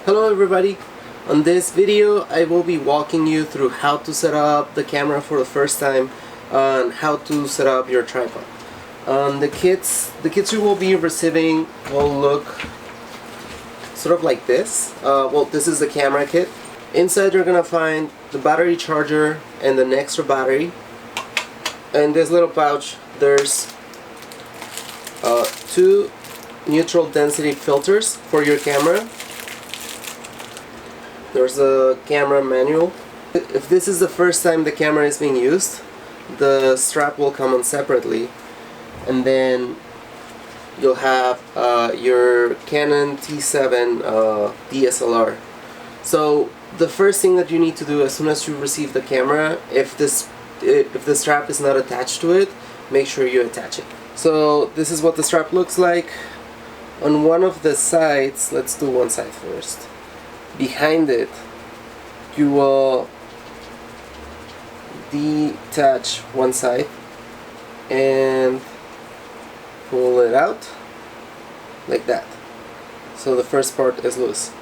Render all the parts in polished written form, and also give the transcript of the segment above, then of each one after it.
Hello everybody! On this video I will be walking you through how to set up the camera for the first time and how to set up your tripod. The kits you will be receiving will look sort of like this. Well, this is the camera kit. Inside you're gonna find the battery charger and an extra battery. In this little pouch there's two neutral density filters for your camera. There's a camera manual. If this is the first time the camera is being used, the strap will come on separately, and then you'll have your Canon T7 DSLR. So the first thing that you need to do as soon as you receive the camera, if the strap is not attached to it, make sure you attach it. So this is what the strap looks like. On one of the sides, let's do one side first. Behind it, you will detach one side and pull it out like that. So the first part is loose.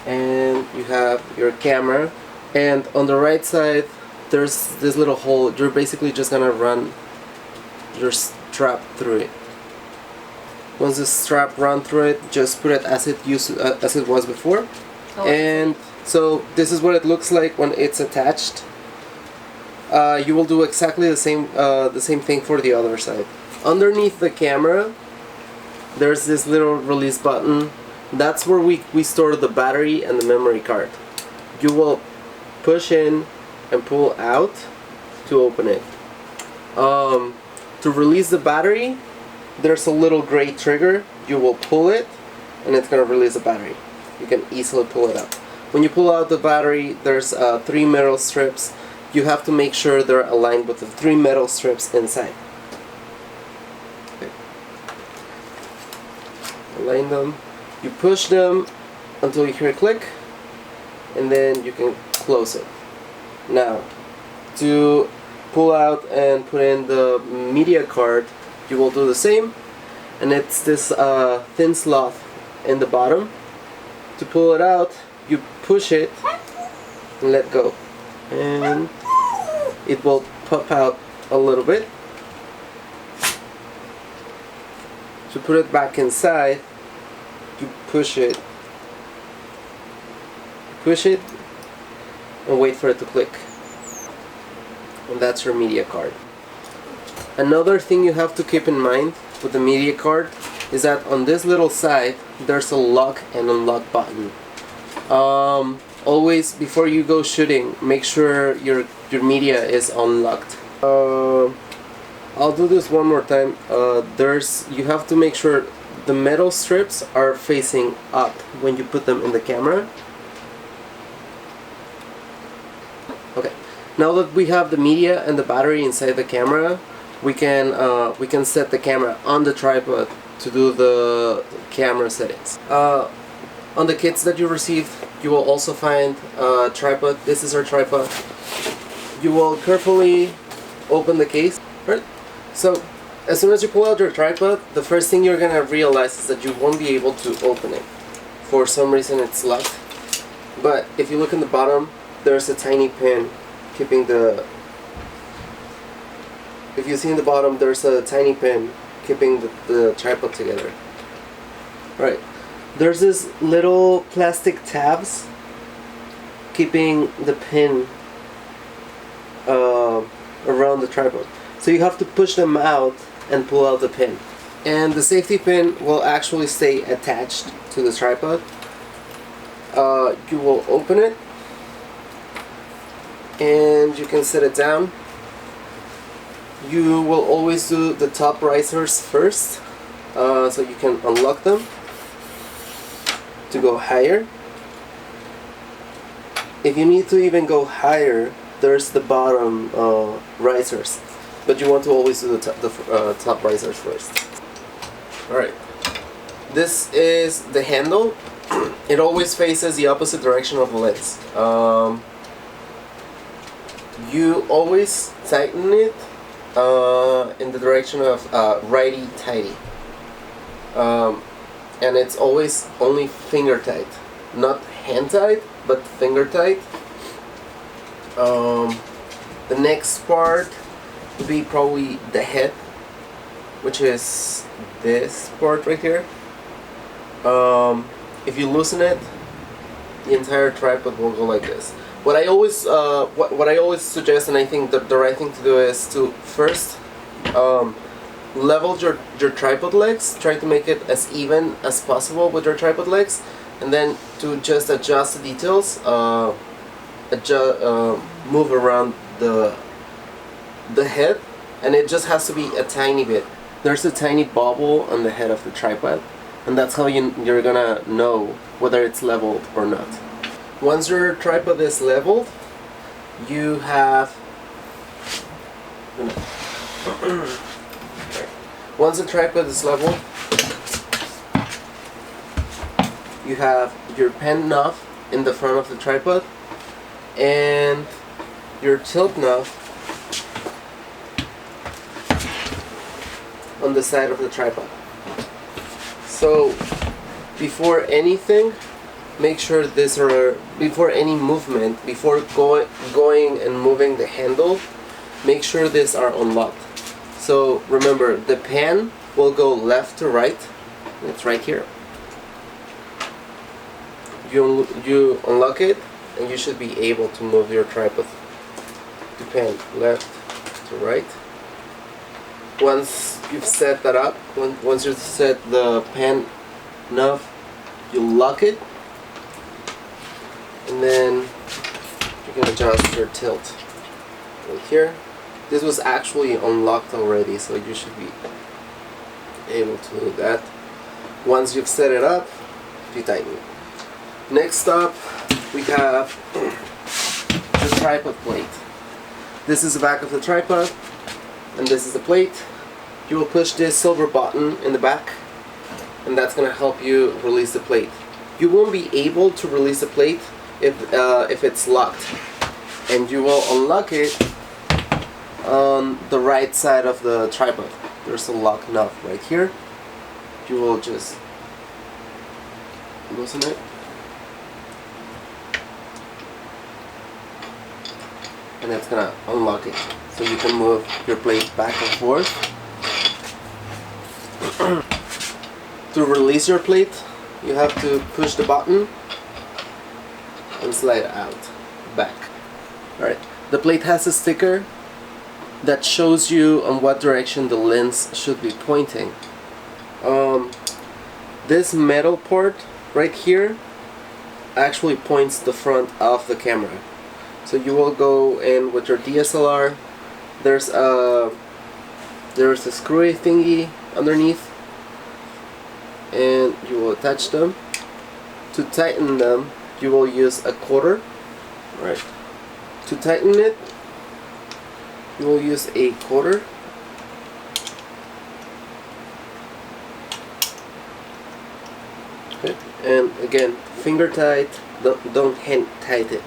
And you have your camera, and on the right side there's this little hole. You're basically just gonna run your strap through it. Once the strap run through it, just put it as it was before. And so this is what it looks like when it's attached. You will do exactly the same thing for the other side. Underneath the camera there's this little release button. That's where we store the battery and the memory card. You will push in and pull out to open it. To release the battery, there's a little gray trigger. You will pull it and it's going to release the battery. You can easily pull it out. When you pull out the battery, there's 3 metal strips. You have to make sure they're aligned with the 3 metal strips inside. Okay. Align them. You push them until you hear a click, and then you can close it. Now, to pull out and put in the media card, you will do the same, and it's this thin slot in the bottom. To pull it out, you push it and let go, and it will pop out a little bit. To put it back inside, you push it, and wait for it to click, and that's your media card. Another thing you have to keep in mind with the media card is that on this little side there's a lock and unlock button. Always before you go shooting, make sure your media is unlocked. I'll do this one more time. You have to make sure the metal strips are facing up when you put them in the camera. Okay, now that we have the media and the battery inside the camera, we can set the camera on the tripod to do the camera settings. On the kits that you received, you will also find a tripod. This is our tripod. You will carefully open the case, right? So as soon as you pull out your tripod, the first thing you're gonna realize is that you won't be able to open it. For some reason it's locked. But if you look in the bottom, there's a tiny pin keeping the... If you see in the bottom, there's a tiny pin keeping the tripod together. Right. There's this little plastic tabs keeping the pin around the tripod. So you have to push them out and pull out the pin. And the safety pin will actually stay attached to the tripod. You will open it and you can set it down. You will always do the top risers first, so you can unlock them to go higher. If you need to even go higher, there's the bottom risers, but you want to always do the top risers first. Alright, this is the handle. It always faces the opposite direction of the lens. You always tighten it in the direction of righty-tighty. and it's always only finger tight, not hand tight, but finger tight. The next part would be probably the head, which is this part right here. If you loosen it, the entire tripod will go like this. What I always what I always suggest, and I think that the right thing to do, is to first level your tripod legs. Try to make it as even as possible with your tripod legs, and then to just adjust the details, move around the head, and it just has to be a tiny bit. There's a tiny bubble on the head of the tripod, and that's how you're gonna know whether it's leveled or not. Once your tripod is leveled, you have once the tripod is leveled, you have your pen knob in the front of the tripod and your tilt knob on the side of the tripod. So before anything, make sure before any movement, before going and moving the handle, make sure these are unlocked. So remember, the pen will go left to right. It's right here. You unlock it, and you should be able to move your tripod. The pen left to right. Once you've set that up, once you set the pen knob, you lock it, and then you can adjust your tilt right here. This was actually unlocked already, so you should be able to do that. Once you've set it up, you tighten it. Next up, we have the tripod plate. This is the back of the tripod, and this is the plate. You will push this silver button in the back, and that's going to help you release the plate. You won't be able to release the plate if it's locked, and you will unlock it on the right side of the tripod. There's a lock knob right here. You will just loosen it, and it's gonna unlock it, so you can move your plate back and forth. To release your plate, you have to push the button and slide it out back. Alright, the plate has a sticker that shows you on what direction the lens should be pointing. This metal part right here actually points the front of the camera. So you will go in with your DSLR. There's a screwy thingy underneath, and you will attach them. To tighten them, you will use a quarter. Right. To tighten it, you will use a quarter. Okay. And again, finger tight, don't hand tight it.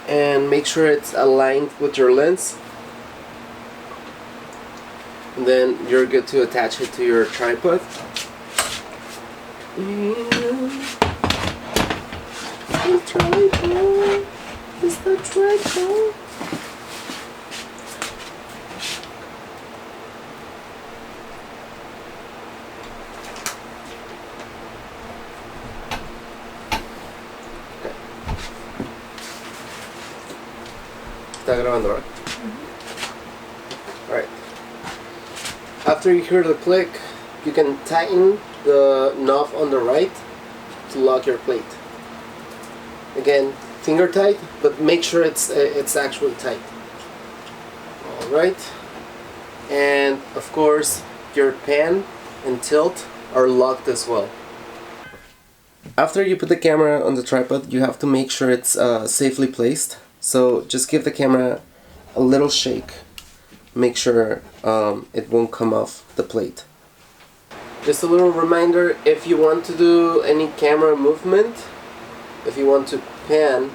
And make sure it's aligned with your lens. And then you're good to attach it to your tripod. The tripod is the tripod. Está grabando, right? Alright. After you hear the click, you can tighten the knob on the right to lock your plate. Again, finger tight, but make sure it's actually tight. Alright. And of course, your pan and tilt are locked as well. After you put the camera on the tripod, you have to make sure it's safely placed. So just give the camera a little shake. Make sure it won't come off the plate. Just a little reminder, if you want to do any camera movement, if you want to pan,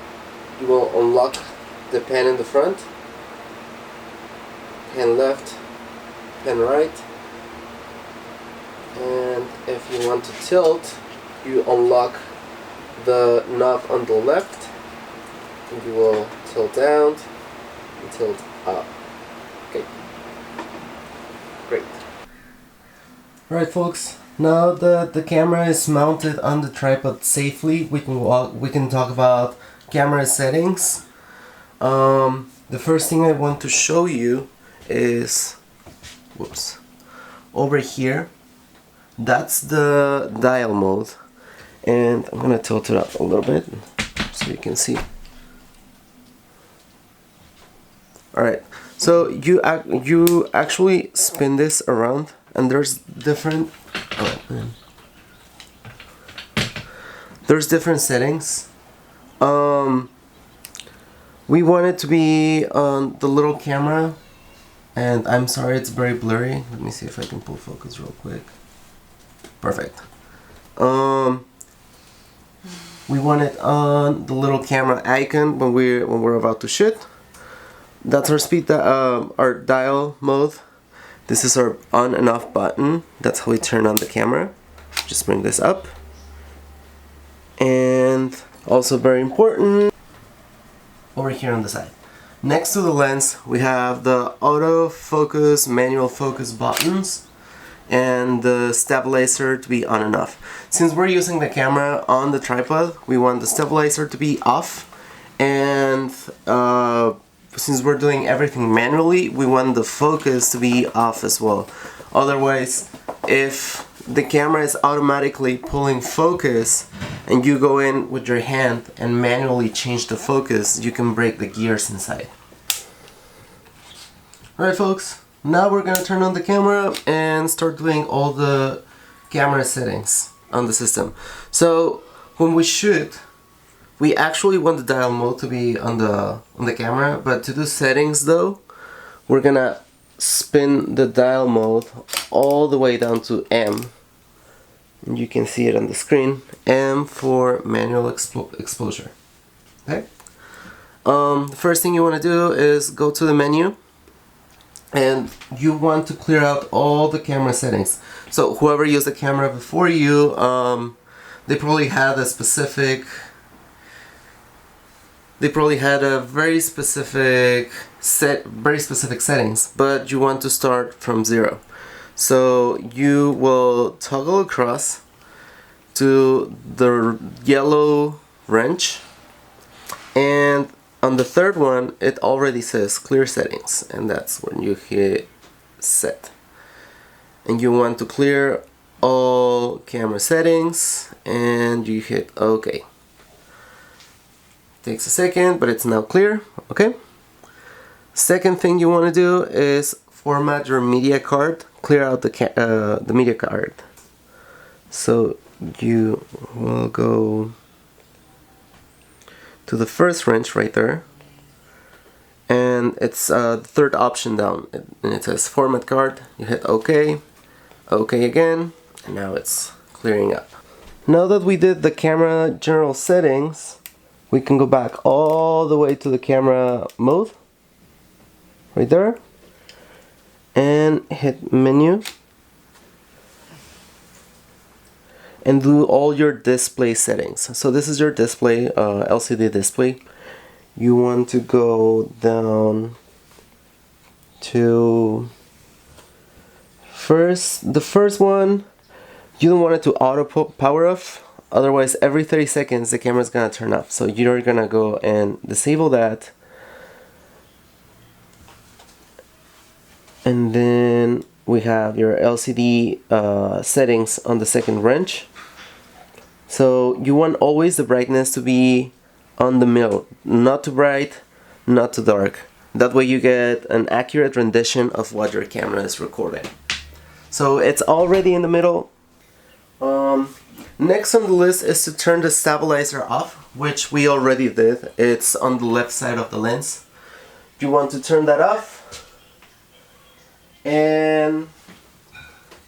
you will unlock the pan in the front. Pan left, pan right. And if you want to tilt, you unlock the knob on the left, and you will tilt down and tilt up. Okay, great. Alright folks, now that the camera is mounted on the tripod safely, we can talk about camera settings. The first thing I want to show you is, over here. That's the dial mode, and I'm gonna tilt it up a little bit so you can see. Alright, so you actually spin this around, and there's different settings. We want it to be on the little camera, and I'm sorry it's very blurry. Let me see if I can pull focus real quick. Perfect. We want it on the little camera icon when we're about to shoot. That's our speed, our dial mode. This is our on and off button. That's how we turn on the camera. Just bring this up. And also very important, over here on the side, next to the lens, we have the autofocus, manual focus buttons, and the stabilizer to be on and off. Since we're using the camera on the tripod, we want the stabilizer to be off, and since we're doing everything manually, we want the focus to be off as well. Otherwise, if the camera is automatically pulling focus and you go in with your hand and manually change the focus, you can break the gears inside. Alright folks, now we're gonna turn on the camera and start doing all the camera settings on the system. So when we shoot, we actually want the dial mode to be on the camera, but to do settings though, we're gonna spin the dial mode all the way down to M. You can see it on the screen. M for manual exposure. Okay. The first thing you want to do is go to the menu, and you want to clear out all the camera settings. So whoever used the camera before you, they probably had a very specific settings, but you want to start from 0. So you will toggle across to the yellow wrench, and on the third one it already says clear settings, and that's when you hit set. And you want to clear all camera settings, and you hit OK. Takes a second, but it's now clear. Okay. Second thing you want to do is format your media card. Clear out the media card. So you will go to the first wrench right there, and it's the third option down, and it says format card. You hit OK, OK again, and now it's clearing up. Now that we did the camera general settings, we can go back all the way to the camera mode right there and hit menu and do all your display settings. So this is your display, LCD display. You want to go down to the first one. You don't want it to auto power off, otherwise every 30 seconds the camera is gonna turn off. So you're gonna go and disable that, and then we have your LCD settings on the second wrench. So you want always the brightness to be on the middle, not too bright, not too dark. That way you get an accurate rendition of what your camera is recording. So it's already in the middle. Next on the list is to turn the stabilizer off, which we already did. It's on the left side of the lens. You want to turn that off and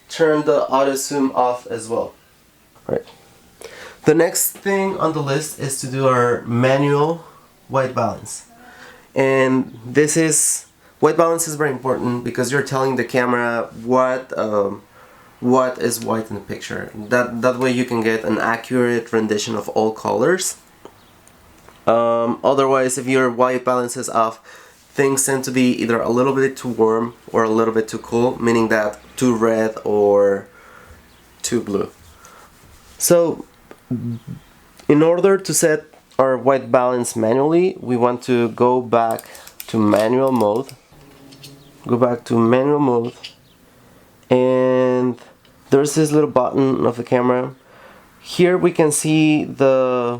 turn the auto zoom off as well. Right. The next thing on the list is to do our manual white balance. And white balance is very important because you're telling the camera what what is white in the picture. That way you can get an accurate rendition of all colors. Otherwise, if your white balance is off, things tend to be either a little bit too warm or a little bit too cool, meaning that too red or too blue. So in order to set our white balance manually, we want to go back to manual mode. Go back to manual mode, and there's this little button of the camera. Here we can see the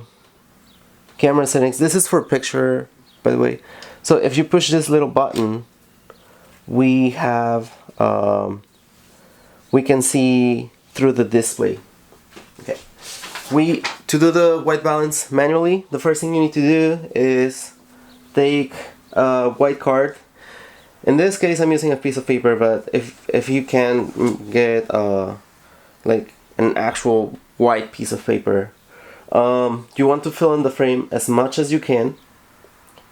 camera settings. This is for picture, by the way. So if you push this little button, we have we can see through the display. Okay. To do the white balance manually, the first thing you need to do is take a white card. In this case, I'm using a piece of paper, but if you can get like an actual white piece of paper, you want to fill in the frame as much as you can,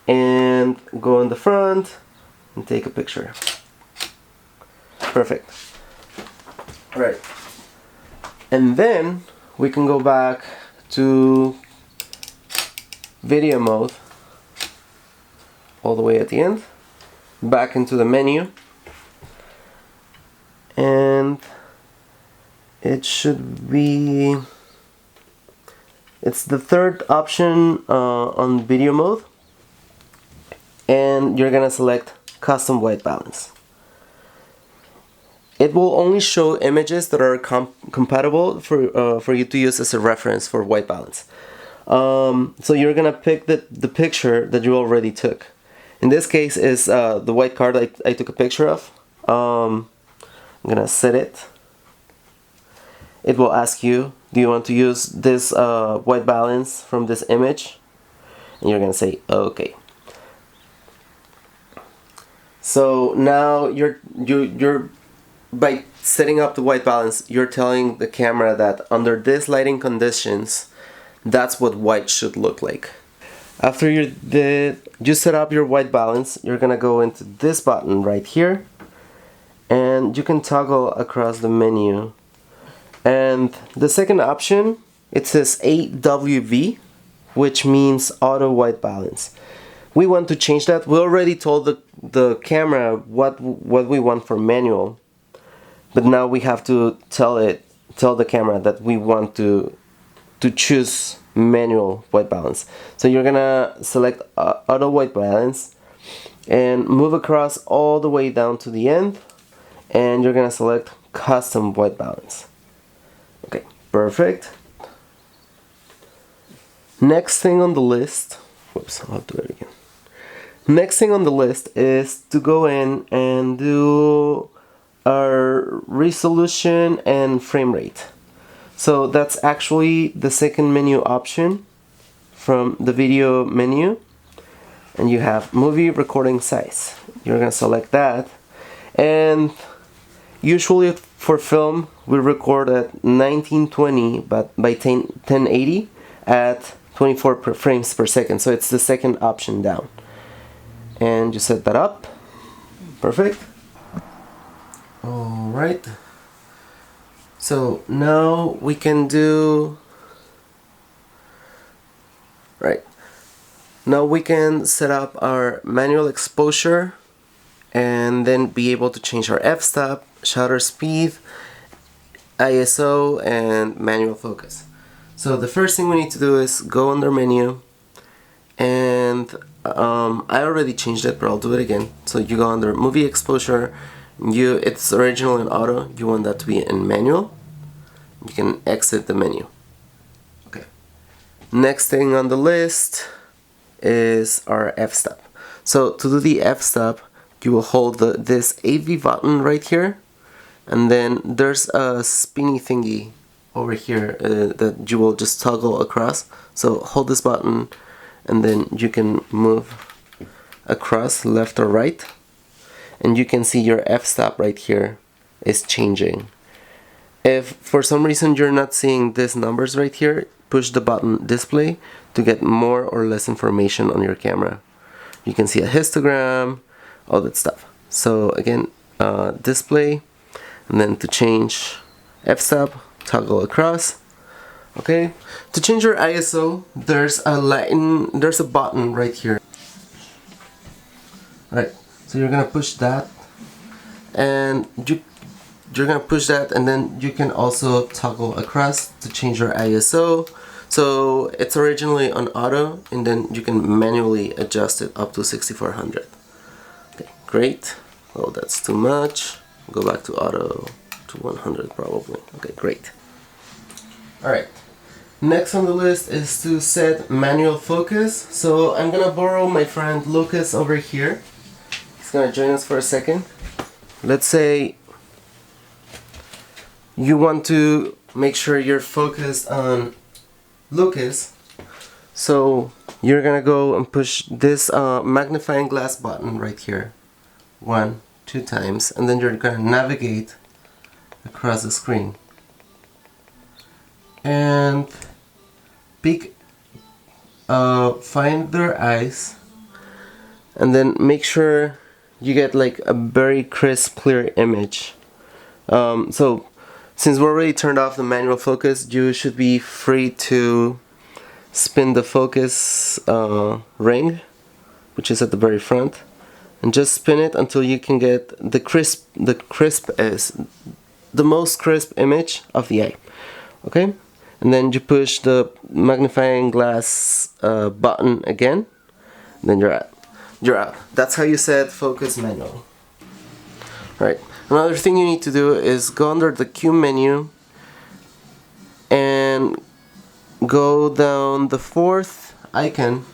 and go in the front and take a picture. Perfect. All right. And then we can go back to video mode all the way at the end, back into the menu, and it should be, it's the third option on video mode, and you're gonna select custom white balance. It will only show images that are compatible for you to use as a reference for white balance. So you're gonna pick the picture that you already took. In this case is the white card I took a picture of. I'm gonna set it. It will ask you, do you want to use this white balance from this image? And you're gonna say okay. So now you're by setting up the white balance, you're telling the camera that under this lighting conditions, that's what white should look like. After you set up your white balance, you're gonna go into this button right here, and you can toggle across the menu. And the second option, it says AWB, which means auto white balance. We want to change that. We already told the camera what we want for manual, but now we have to tell the camera that we want to choose manual white balance. So you're gonna select auto white balance and move across all the way down to the end, and you're gonna select custom white balance. Okay, perfect. Next thing on the list, whoops, I'll do it again. Next thing on the list is to go in and do our resolution and frame rate. So that's actually the second menu option from the video menu, and you have movie recording size. You're gonna select that, and usually for film we record at 1920 but by 1080 at 24 frames per second, so it's the second option down, and you set that up. Perfect. All right. So now we can do, right, now we can set up our manual exposure and then be able to change our f-stop, shutter speed, ISO, and manual focus. So the first thing we need to do is go under menu, and I already changed it, but I'll do it again. So you go under movie exposure, it's original in auto, you want that to be in manual. You can exit the menu. Okay. Next thing on the list is our f-stop. So to do the f-stop, you will hold this AV button right here, and then there's a spinny thingy over here that you will just toggle across. So hold this button, and then you can move across left or right, and you can see your f-stop right here is changing. If for some reason you're not seeing these numbers right here, push the button display to get more or less information on your camera. You can see a histogram, all that stuff. So again, display, and then to change f-stop, toggle across. Okay, to change your ISO, there's a button right here. Right, so you're gonna push that, and you're gonna push that, and then you can also toggle across to change your ISO. So it's originally on auto, and then you can manually adjust it up to 6400. Okay, great. Oh, that's too much. Go back to auto to 100 probably. Okay, great. Alright, next on the list is to set manual focus. So I'm gonna borrow my friend Lucas over here. He's gonna join us for a second. Let's say you want to make sure you're focused on Lucas. So you're gonna go and push this magnifying glass button right here. 1, 2 times, and then you're gonna navigate across the screen. And find their eyes, and then make sure you get like a very crisp, clear image. So since we're already turned off the manual focus, you should be free to spin the focus ring, which is at the very front, and just spin it until you can get the most crisp image of the eye. Okay, and then you push the magnifying glass button again, and then you're out. That's how you set focus manually. Right. Another thing you need to do is go under the Q menu and go down the fourth icon,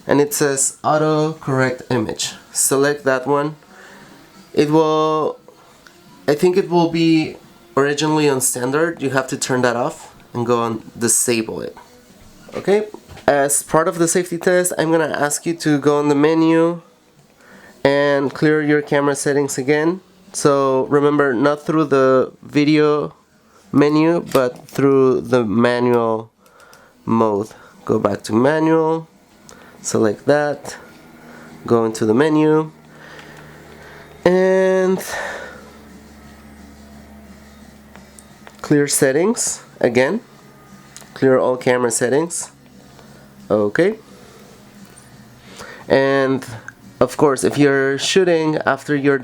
and it says auto correct image. Select that one. I think it will be originally on standard. You have to turn that off and go on disable it. Okay, as part of the safety test, I'm gonna ask you to go on the menu and clear your camera settings again. So remember, not through the video menu, but through the manual mode. Go back to manual, select that, go into the menu, and clear settings again. Clear all camera settings. Okay. And of course, if you're shooting after you're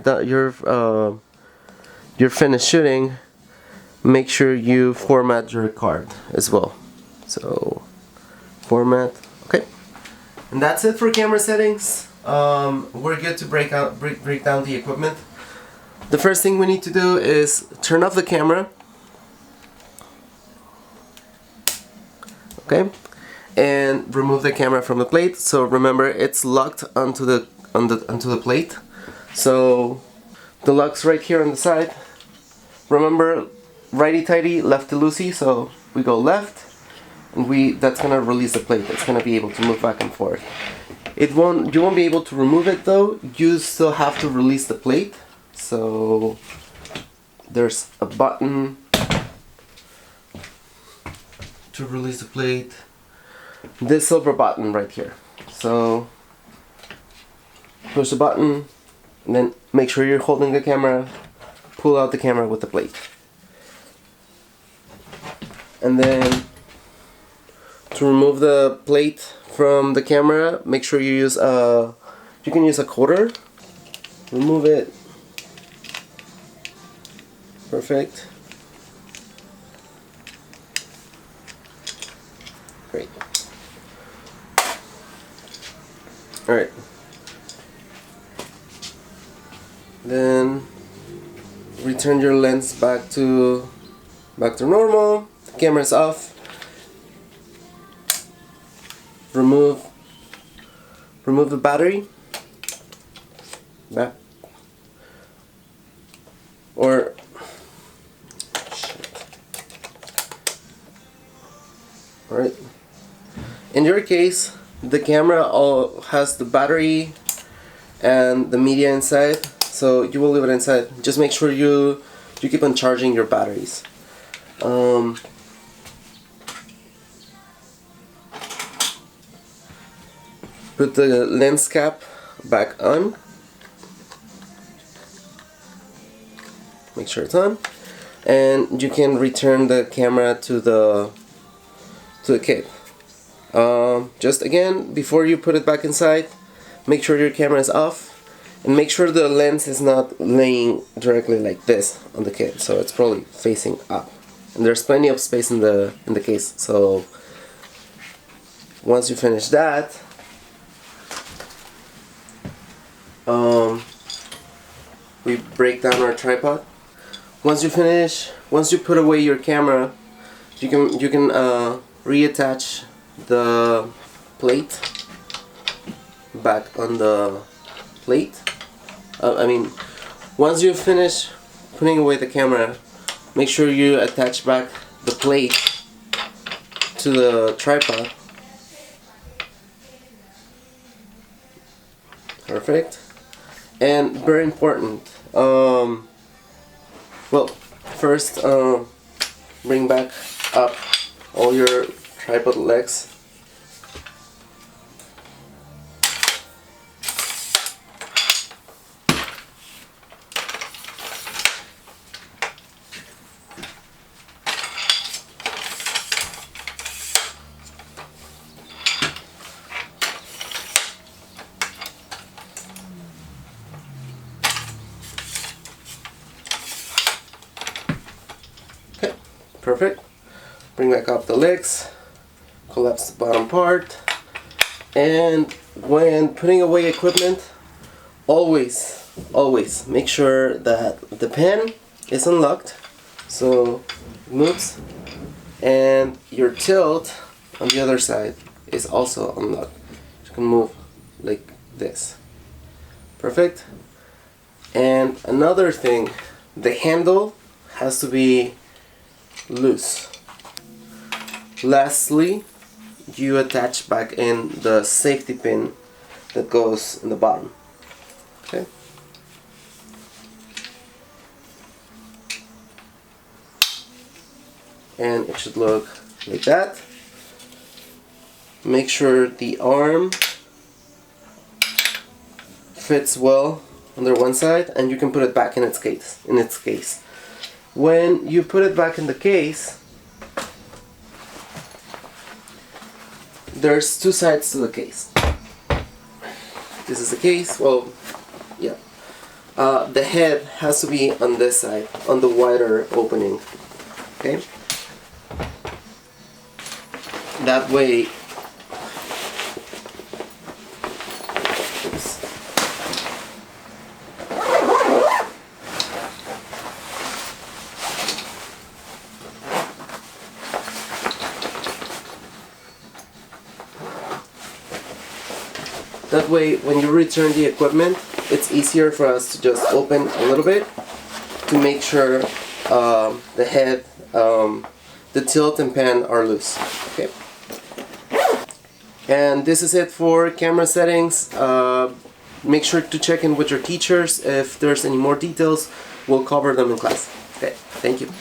finished shooting, make sure you format your card as well. So format. Okay. And that's it for camera settings. We're good to break down the equipment. The first thing we need to do is turn off the camera. Okay, and remove the camera from the plate. So remember, it's locked onto the plate. So the lock's right here on the side. Remember, righty tighty, lefty loosey. So we go left, and that's gonna release the plate. It's gonna be able to move back and forth. You won't be able to remove it though. You still have to release the plate. So there's a button to release the plate, this silver button right here. So push the button, and then make sure you're holding the camera, pull out the camera with the plate, and then to remove the plate from the camera, make sure you use you can use a quarter. Remove it. Perfect. Great. Alright. Then return your lens back to normal. The camera's off. Remove the battery. Back. Or alright. In your case, the camera all has the battery and the media inside, so you will leave it inside. Just make sure you keep on charging your batteries. Put the lens cap back on. Make sure it's on. and you can return the camera to the kit. Just again, before you put it back inside, make sure your camera is off, and make sure the lens is not laying directly like this on the kit, so it's probably facing up. And there's plenty of space in the case. So once you finish that, we break down our tripod. Once you put away your camera, you can reattach the plate back on the plate. Once you finish putting away the camera, make sure you attach back the plate to the tripod. Perfect. And very important, first bring back up all your tripod legs. Okay, perfect. Bring back up the legs, collapse the bottom part, and when putting away equipment, always make sure that the pen is unlocked, so it moves, and your tilt on the other side is also unlocked. You can move like this. Perfect. And another thing, the handle has to be loose. Lastly, you attach back in the safety pin that goes in the bottom. Okay. And it should look like that. Make sure the arm fits well under one side, and you can put it back in its case. When you put it back in the case, there's two sides to the case. This is the case. Well, yeah. The head has to be on this side, on the wider opening. Okay. That way. Oops. That way, when you return the equipment, it's easier for us to just open a little bit to make sure the head, the tilt and pan are loose. Okay. And this is it for camera settings. Make sure to check in with your teachers. If there's any more details, we'll cover them in class. Okay, thank you.